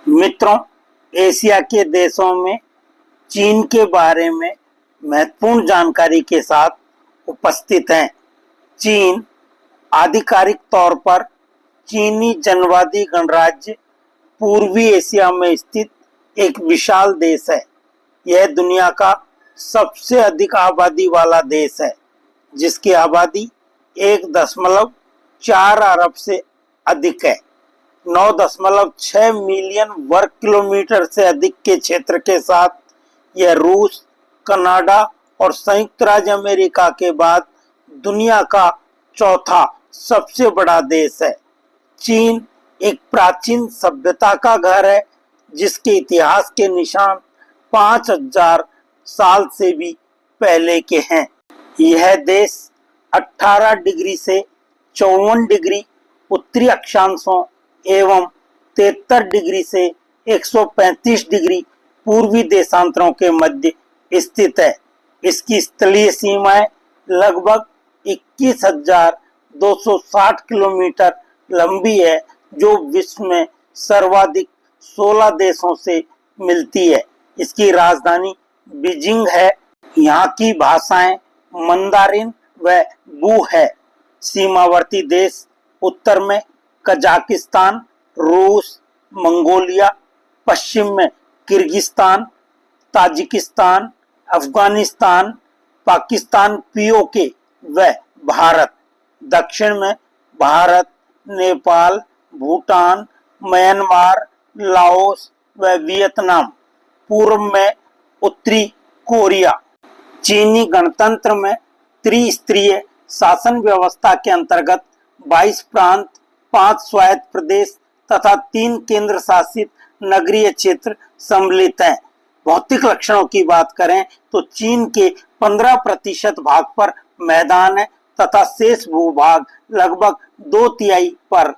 मित्रों, एशिया के देशों में चीन के बारे में महत्वपूर्ण जानकारी के साथ उपस्थित हैं। चीन आधिकारिक तौर पर चीनी जनवादी गणराज्य पूर्वी एशिया में स्थित एक विशाल देश है। यह दुनिया का सबसे अधिक आबादी वाला देश है, जिसकी आबादी 1.4 अरब से अधिक है। 9.6 मिलियन वर्ग किलोमीटर से अधिक के क्षेत्र के साथ यह रूस, कनाडा और संयुक्त राज्य अमेरिका के बाद दुनिया का चौथा सबसे बड़ा देश है। चीन एक प्राचीन सभ्यता का घर है, जिसके इतिहास के निशान 5000 साल से भी पहले के हैं। यह देश 18 डिग्री से 54 डिग्री उत्तरी अक्षांशों एवं 73 डिग्री से 135 डिग्री पूर्वी देशांतरों के मध्य स्थित है। इसकी स्थलीय सीमाएं लगभग 21,260 किलोमीटर लंबी है, जो विश्व में सर्वाधिक 16 देशों से मिलती है। इसकी राजधानी बीजिंग है। यहाँ की भाषाएं मंदारिन व बू है। सीमावर्ती देश उत्तर में कजाकिस्तान, रूस, मंगोलिया, पश्चिम में Kyrgyzstan, Tajikistan, Afghanistan, Pakistan PoK व भारत। दक्षिण में भारत, नेपाल, भूटान, म्यांमार, लाओस व वियतनाम। पूर्व में उत्तरी कोरिया। चीनी गणतंत्र में त्रिस्तरीय शासन व्यवस्था के अंतर्गत 22 प्रांत, 5 स्वायत्त प्रदेश तथा 3 केंद्र शासित नगरीय क्षेत्र सम्मिलित हैं। भौतिक लक्षणों की बात करें तो चीन के 15% भाग पर मैदान है तथा शेष भूभाग लगभग 2/3 पर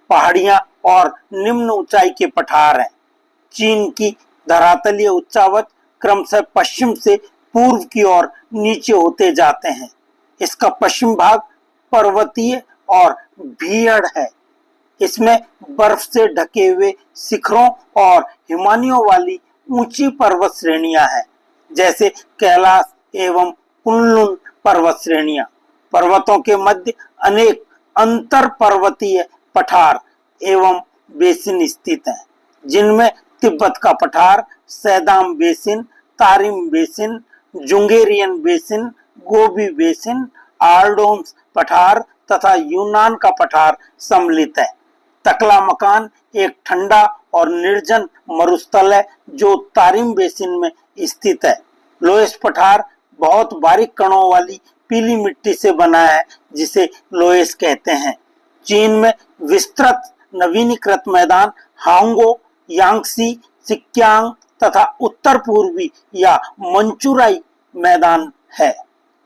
पहाड़ियां और निम्न ऊंचाई के पठार हैं। चीन की धरातलीय उच्चावच क्रमशः पश्चिम से पूर्व की ओर नीचे होते जाते हैं। इसका पश्चिम भाग पर्वतीय और भीड़ है। इसमें बर्फ से ढके हुए शिखरों और हिमानियों वाली ऊंची पर्वत श्रेणियां हैं, जैसे कैलाश एवं कुनलुन पर्वत श्रेणियां। पर्वतों के मध्य अनेक अंतर पर्वतीय पठार एवं बेसिन स्थित हैं, जिनमें तिब्बत का पठार, सैदाम बेसिन, तारिम बेसिन, जुंगेरियन बेसिन, गोबी बेसिन, आर्डोन्स पठार तथा यूनान का पठार सम्मिलित है। तकलामकान एक ठंडा और निर्जन मरुस्थल है, जो तारिम बेसिन में स्थित है। लोएस पठार बहुत बारीक कणों वाली पीली मिट्टी से बना है, जिसे लोएस कहते हैं। चीन में विस्तृत नवीनीकृत मैदान हांगो, यांगसी, सिक्यांग तथा उत्तर पूर्वी या मंचुराई मैदान है।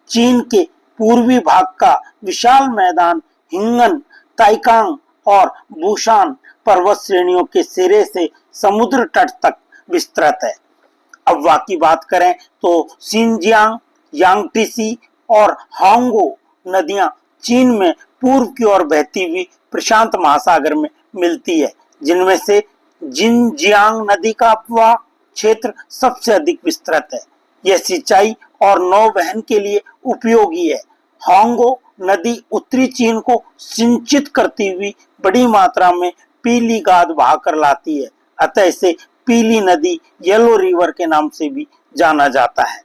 चीन के पूर्वी भाग का विशाल मैदान हिंगन, ताइकांग और बुशान पर्वत श्रेणियों के सिरे से समुद्र तट तक विस्तृत है। अब वहाँ की बात करें तो शिनजियांग, यांगटीसी और हांगो नदियां चीन में पूर्व की ओर बहती हुई प्रशांत महासागर में मिलती है, जिनमें से जिनजियांग नदी का अपवाह क्षेत्र सबसे अधिक विस्तृत है। यह सिंचाई और नौवहन के लिए उपयोगी है। हांगो नदी उत्तरी चीन को सिंचित करती हुई बड़ी मात्रा में पीली गाद बहाकर लाती है, अतः इसे पीली नदी, येलो रिवर के नाम से भी जाना जाता है।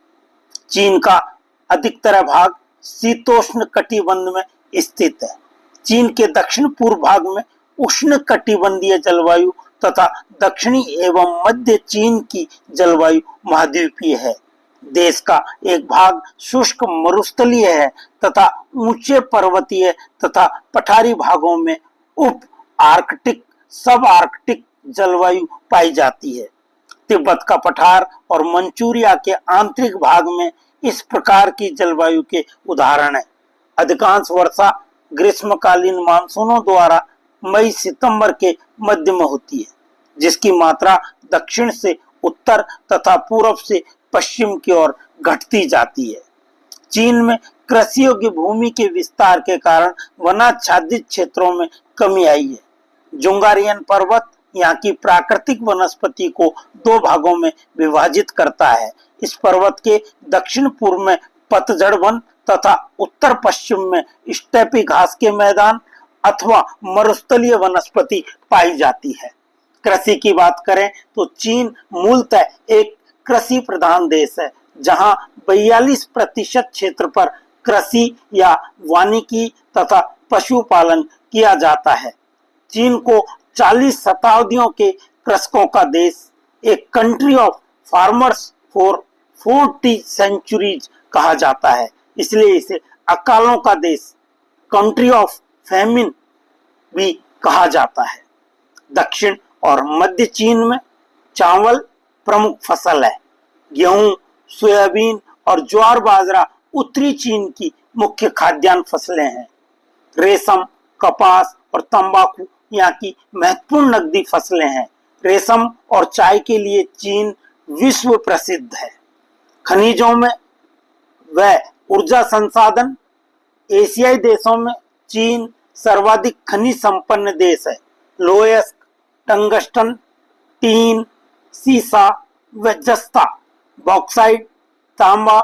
चीन का अधिकतर भाग शीतोष्ण कटिबंध में स्थित है। चीन के दक्षिण पूर्व भाग में उष्ण कटिबंधीय जलवायु तथा दक्षिणी एवं मध्य चीन की जलवायु महाद्वीपीय है। देश का एक भाग शुष्क मरुस्थलीय है तथा ऊंचे पर्वतीय तथा पठारी भागों में उप आर्कटिक, सब आर्कटिक जलवायु पाई जाती है। तिब्बत का पठार और मंचूरिया के आंतरिक भाग में इस प्रकार की जलवायु के उदाहरण है। अधिकांश वर्षा ग्रीष्मकालीन मानसूनों द्वारा मई सितंबर के मध्य में होती है, जिसकी मात्रा दक्षिण से उत्तर तथा पूर्व से पश्चिम की ओर घटती जाती है। चीन में कृषि योग्य भूमि के विस्तार के कारण वनाच्छादित क्षेत्रों में कमी आई है। जुंगारियन पर्वत यहाँ की प्राकृतिक वनस्पति को दो भागों में विभाजित करता है। इस पर्वत के दक्षिण पूर्व में पतझड़ वन तथा उत्तर पश्चिम में स्टेपी घास के मैदान अथवा मरुस्थलीय वनस्पति पाई जाती है। कृषि की बात करें तो चीन मूलतः एक कृषि प्रधान देश है, जहां 42% क्षेत्र पर कृषि या वानिकी तथा पशुपालन किया जाता है। चीन को 40 शताब्दियों के कृषकों का देश, एक country of farmers for 40 centuries कहा जाता है। इसलिए इसे अकालों का देश, कंट्री ऑफ फैमिन भी कहा जाता है। दक्षिण और मध्य चीन में चावल प्रमुख फसल है। गेहूं, सोयाबीन और ज्वार बाजरा उत्तरी चीन की मुख्य खाद्यान्न फसलें हैं। रेशम, कपास और तंबाकू यहाँ की महत्वपूर्ण नकदी फसलें हैं। रेशम और चाय के लिए चीन विश्व प्रसिद्ध है। खनिजों में व ऊर्जा संसाधन, एशियाई देशों में चीन सर्वाधिक खनिज संपन्न देश है। लोहयस्क, टंगस्टन, टीन, सीसा व जस्ता, बॉक्साइट, तांबा,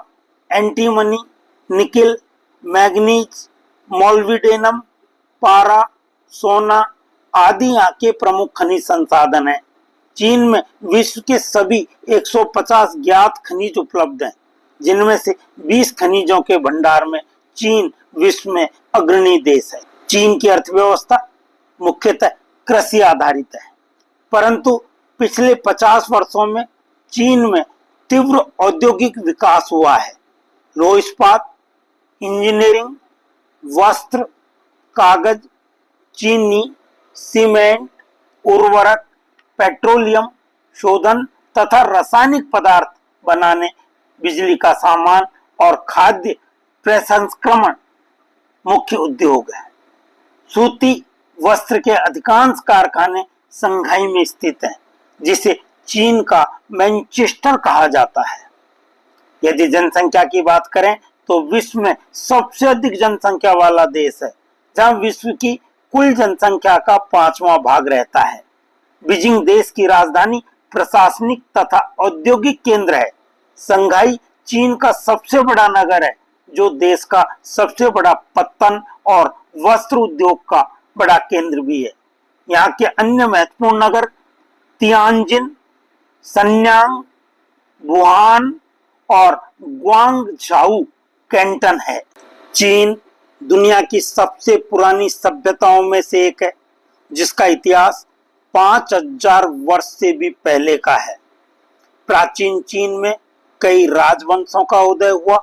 एंटीमनी, निकिल, मैग्नीज, मोल्विडेनम, पारा, सोना आदि यहाँ के प्रमुख खनिज संसाधन हैं। चीन में विश्व के सभी 150 ज्ञात खनिज उपलब्ध हैं, जिनमें से 20 खनिजों के भंडार में चीन विश्व में अग्रणी देश है। चीन की अर्थव्यवस्था मुख्यतः कृषि आधारित है, परंतु पिछले 50 वर्षों में चीन में तीव्र औद्योगिक विकास हुआ है। लौह इस्पात, इंजीनियरिंग, वस्त्र, कागज, चीनी, सीमेंट, उर्वरक, पेट्रोलियम शोधन तथा रासायनिक पदार्थ बनाने, बिजली का सामान और खाद्य प्रसंस्करण मुख्य उद्योग है। सूती वस्त्र के अधिकांश कारखाने संघाई में स्थित हैं, जिसे चीन का मैनचेस्टर कहा जाता है। यदि जनसंख्या की बात करें तो विश्व में सबसे अधिक जनसंख्या वाला देश है, जहां विश्व की कुल जनसंख्या का 5वां भाग रहता है। बीजिंग देश की राजधानी, प्रशासनिक तथा औद्योगिक केंद्र है। संघाई चीन का सबसे बड़ा नगर है, जो देश का सबसे बड़ा पत्तन और वस्त्र उद्योग का बड़ा केंद्र भी है। यहाँ के अन्य महत्वपूर्ण नगर तियानजिन, सन्यांग, वुहान और ग्वांगझाऊ कैंटन है। चीन दुनिया की सबसे पुरानी सभ्यताओं में से एक है, जिसका इतिहास 5000 वर्ष से भी पहले का है। प्राचीन चीन में कई राजवंशों का उदय हुआ,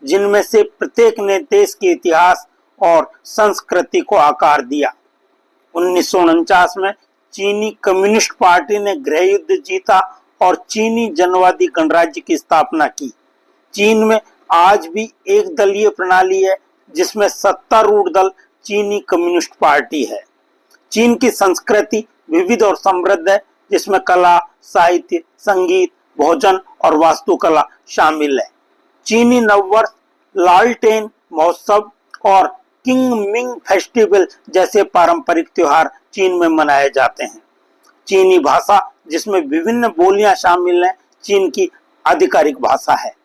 जिनमें से प्रत्येक ने देश के इतिहास और संस्कृति को आकार दिया। 1949 में चीनी कम्युनिस्ट पार्टी ने गृह युद्ध जीता और चीनी जनवादी गणराज्य की स्थापना की। चीन में आज भी एक दलीय प्रणाली है, जिसमें सत्तारूढ़ दल चीनी कम्युनिस्ट पार्टी है। चीन की संस्कृति विविध और समृद्ध है, जिसमें कला, साहित्य, संगीत, भोजन और वास्तुकला शामिल है। चीनी नववर्ष, लालटेन महोत्सव और किंगमिंग फेस्टिवल जैसे पारंपरिक त्योहार चीन में मनाए जाते हैं। चीनी भाषा, जिसमें विभिन्न बोलियां शामिल हैं, चीन की आधिकारिक भाषा है।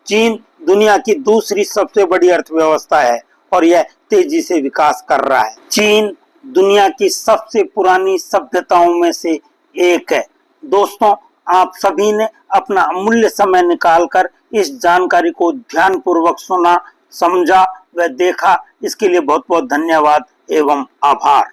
चीन दुनिया की दूसरी सबसे बड़ी अर्थव्यवस्था है और यह तेजी से विकास कर रहा है। चीन दुनिया की सबसे पुरानी सभ्यताओं में से एक है। दोस्तों, आप सभी ने अपना अमूल्य समय निकालकर इस जानकारी को ध्यानपूर्वक सुना, समझा व देखा। इसके लिए बहुत बहुत धन्यवाद एवं आभार।